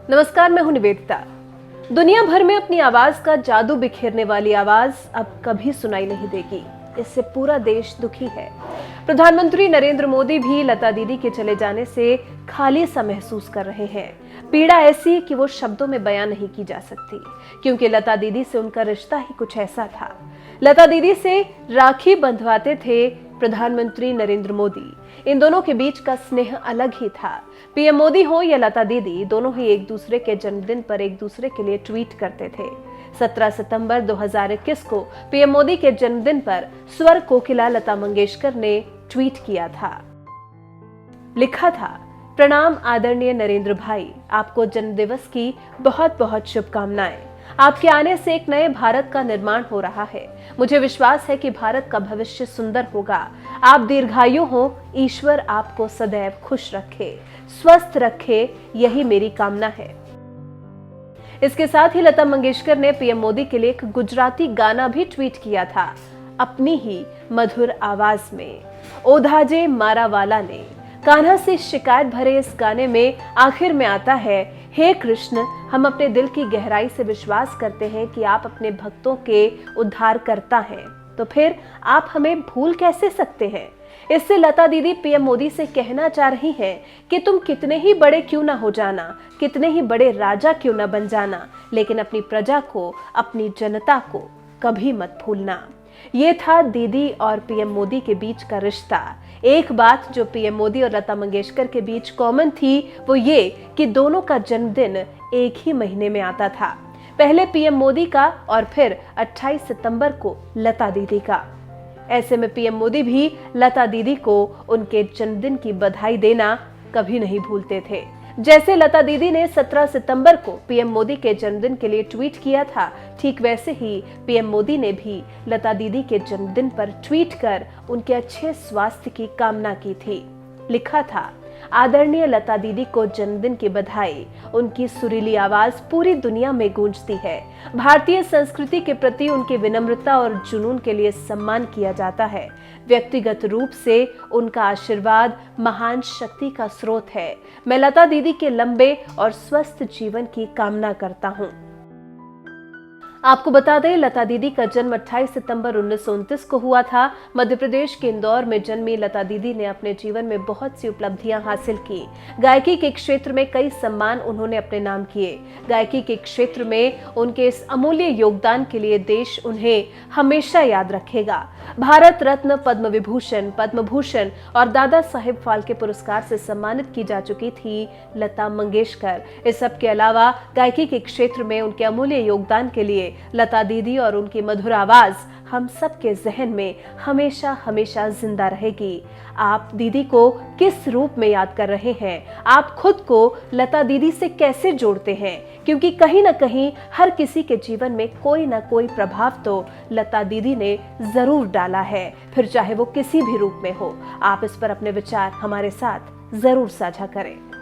नमस्कार, मैं हूं निवेदिता। दुनिया भर में अपनी आवाज का जादू बिखेरने वाली आवाज अब कभी सुनाई नहीं देगी। इससे पूरा देश दुखी है। प्रधानमंत्री नरेंद्र मोदी भी लता दीदी के चले जाने से खाली सा महसूस कर रहे हैं। पीड़ा ऐसी कि वो शब्दों में बयां नहीं की जा सकती, क्योंकि लता दीदी से उनका रिश्ता ही कुछ ऐसा था। लता दीदी से राखी बंधवाते थे प्रधानमंत्री नरेंद्र मोदी। इन दोनों के बीच का स्नेह अलग ही था। पीएम मोदी हो या लता दीदी, दोनों ही एक दूसरे के जन्मदिन पर एक दूसरे के लिए ट्वीट करते थे। 17 सितंबर 2021 को पीएम मोदी के जन्मदिन पर स्वर कोकिला लता मंगेशकर ने ट्वीट किया था। लिखा था, प्रणाम आदरणीय नरेंद्र भाई, आपको जन्मदिवस की बहुत बहुत शुभकामनाएं। आपके आने से एक नए भारत का निर्माण हो रहा है। मुझे विश्वास है कि भारत का भविष्य सुंदर होगा। आप दीर्घायु हो, ईश्वर आपको सदैव खुश रखे, स्वस्थ रखे, यही मेरी कामना है। इसके साथ ही लता मंगेशकर ने पीएम मोदी के लिए एक गुजराती गाना भी ट्वीट किया था, अपनी ही मधुर आवाज में। ओधाजे मारा वाला ने कान्हा से शिकायत भरे इस गाने में आखिर में आता है, हे कृष्ण, हम अपने दिल की गहराई से विश्वास करते हैं कि आप अपने भक्तों के उद्धार करता हैं, तो फिर आप हमें भूल कैसे सकते हैं। इससे लता दीदी पीएम मोदी से कहना चाह रही हैं कि तुम कितने ही बड़े क्यों ना हो जाना, कितने ही बड़े राजा क्यों ना बन जाना, लेकिन अपनी प्रजा को, अपनी जनता को कभी मत भूलना। ये था दीदी और पीएम मोदी के बीच का रिश्ता। एक बात जो पीएम मोदी और लता मंगेशकर के बीच कॉमन थी, वो ये कि दोनों का जन्मदिन एक ही महीने में आता था। पहले पीएम मोदी का और फिर 28 सितंबर को लता दीदी का। ऐसे में पीएम मोदी भी लता दीदी को उनके जन्मदिन की बधाई देना कभी नहीं भूलते थे। जैसे लता दीदी ने 17 सितंबर को पीएम मोदी के जन्मदिन के लिए ट्वीट किया था, ठीक वैसे ही पीएम मोदी ने भी लता दीदी के जन्मदिन पर ट्वीट कर उनके अच्छे स्वास्थ्य की कामना की थी। लिखा था, आदरणीय लता दीदी को जन्मदिन की बधाई। उनकी सुरीली आवाज पूरी दुनिया में गूंजती है। भारतीय संस्कृति के प्रति उनकी विनम्रता और जुनून के लिए सम्मान किया जाता है। व्यक्तिगत रूप से उनका आशीर्वाद महान शक्ति का स्रोत है। मैं लता दीदी के लंबे और स्वस्थ जीवन की कामना करता हूँ। आपको बता दें, लता दीदी का जन्म 28 सितंबर 1929 को हुआ था। मध्य प्रदेश के इंदौर में जन्मी लता दीदी ने अपने जीवन में बहुत सी उपलब्धियां हासिल की। गायकी के क्षेत्र में कई सम्मान उन्होंने अपने नाम किए। गायकी के क्षेत्र में उनके इस अमूल्य योगदान के लिए देश उन्हें हमेशा याद रखेगा। भारत रत्न, पद्म विभूषण, पद्म भूषण और दादा साहेब फाल्के पुरस्कार से सम्मानित की जा चुकी थी लता मंगेशकर। इस सब के अलावा गायकी के क्षेत्र में उनके अमूल्य योगदान के लिए लता दीदी और उनकी मधुर आवाज हम सब के जहन में हमेशा हमेशा जिंदा रहेगी। आप दीदी को किस रूप में याद कर रहे हैं? आप खुद को लता दीदी से कैसे जोड़ते हैं? क्योंकि कहीं ना कहीं हर किसी के जीवन में कोई ना कोई प्रभाव तो लता दीदी ने जरूर डाला है, फिर चाहे वो किसी भी रूप में हो। आप इस पर अपने विचार हमारे साथ जरूर साझा करें।